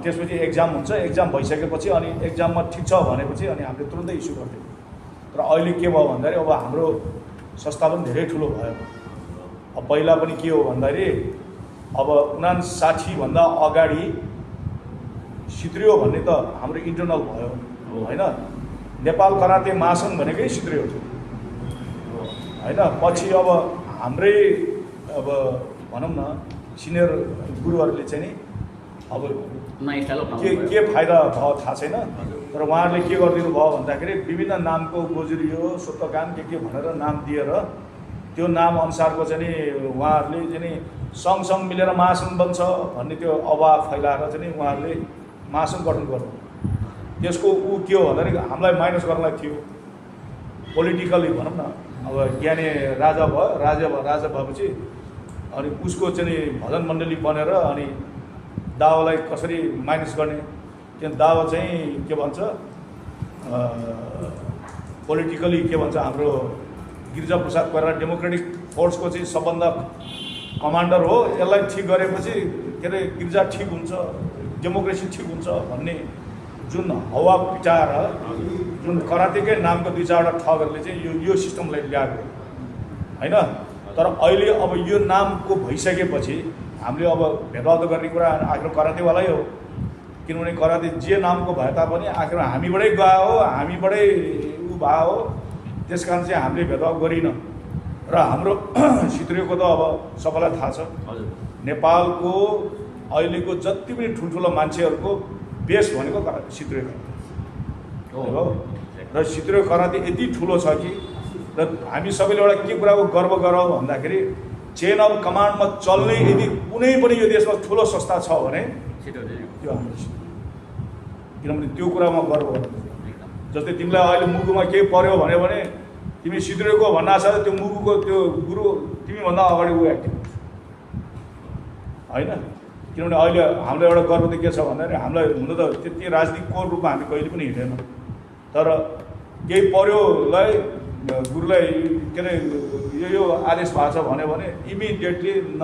त्यसपछि एक्जाम हुन्छ, एक्जाम भइसकेपछि अनि एक्जाममा ठिक छ भनेपछि अनि हामीले तुरुन्तै इस्यु गर्थ्यौँ। तर अहिले के भयो भन्दाखेरि अब हाम्रो संस्था पनि धेरै ठुलो भयो। अब पहिला पनि के हो भन्दाखेरि अब 59 भन्दा अगाडि सिद्रियो भन्ने त हाम्रो इन्टरनल भयो होइन। नेपाल कराते महासङ्घ भनेकै सिद्रियो थियो होइन। पछि अब हाम्रै अब भनौँ न सिनियर गुरुहरूले चाहिँ नि अब के फाइदा भयो थाहा छैन, तर उहाँहरूले के गरिदिनु भयो भन्दाखेरि विभिन्न नामको गोजुरियो सोत्तकान के भनेर नाम दिएर त्यो नाम अनुसारको चाहिँ नि उहाँहरूले चाहिँ नि सँगसँग मिलेर महासङ्घ बन्छ भन्ने त्यो अभाव फैलाएर चाहिँ नि उहाँहरूले महासङ्घ गठन गर्नु। त्यसको के हो भन्दाखेरि हामीलाई माइनस गर्नलाई थियो पोलिटिकली भनौँ न। अब ज्ञानी राजा भयो, राजा भएपछि अनि उसको चाहिँ भजन मण्डली बनेर अनि दावालाई कसरी माइनस गर्ने, त्यो दावा चाहिँ के भन्छ पोलिटिकली के भन्छ हाम्रो गिरिजाप्रसाद कोइराला डेमोक्रेटिक फोर्सको चाहिँ सबभन्दा कमान्डर हो, यसलाई ठिक गरेपछि के अरे गिरिजा ठिक हुन्छ, डेमोक्रेसी ठिक हुन्छ भन्ने जुन हावा पिटाएर जुन करातेकै नामको 2-4वटा ठगहरूले चाहिँ यो सिस्टमलाई ल्याएको होइन। तर अहिले अब यो नामको भइसकेपछि हामीले अब भेदभाव गर्ने कुरा आखिर करातेवालै हो, किनभने कराते जे नामको भए तापनि आखिर हामीबाटै गयो हो, हामीबाटै भयो हो। त्यस कारण चाहिँ हामीले भेदभाव गरिनँ र हाम्रो सिद्रियोको त अब सबैलाई थाहा छ नेपालको अहिलेको जति पनि ठुल्ठुलो मान्छेहरूको बेस भनेको सिद्रियो हो। र सिद्रियो कराते यति ठुलो छ कि र हामी सबैले एउटा के कुराको गर्व गरौँ भन्दाखेरि चेन अफ कमान्डमा चल्ने यदि कुनै पनि यो देशमा ठुलो संस्था छ भने त्यो हाम्रो सिद्रियो, किनभने त्यो कुरामा गर्व गर्नु। जस्तै तिमीलाई अहिले मुगुमा केही पर्यो भने तिमी सिद्रियोको भन्न आशा त्यो मुगुको त्यो गुरु तिमीभन्दा अगाडि ऊ एक्टिभ होइन। किनभने अहिले हामीलाई एउटा गर्व त के छ भन्दाखेरि हामीलाई हुन त त्यति राजनीतिको रूपमा हामी कहिले पनि हिँडेनौँ, तर केही पर्योलाई गुरुलाई के अरे यो आदेश भएको छ भने इमिडिएटली न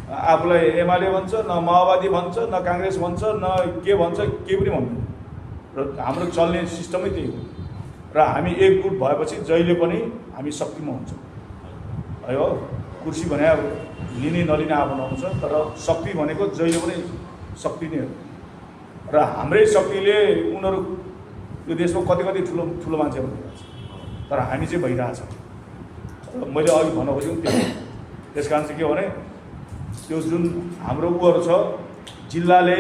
आफूलाई एमाले भन्छ, न माओवादी भन्छ, न काङ्ग्रेस भन्छ, न के भन्छ, केही पनि भन्दैन। र हाम्रो चल्ने सिस्टमै त्यही हो। र हामी एकजुट भएपछि जहिले पनि हामी शक्तिमा हुन्छौँ है हो। कुर्सी भने अब लिने नलिने आफ्नो आउँछ, तर शक्ति भनेको जहिले पनि शक्ति नै हो। र हाम्रै शक्तिले उनीहरू यो देशमा कति ठुलो ठुलो मान्छे भइरहेको छ, तर हामी चाहिँ भइरहेछ। र मैले अघि भन्न खोजेको त्यो त्यस कारण चाहिँ के भने त्यो जुन हाम्रो उहरू छ जिल्लाले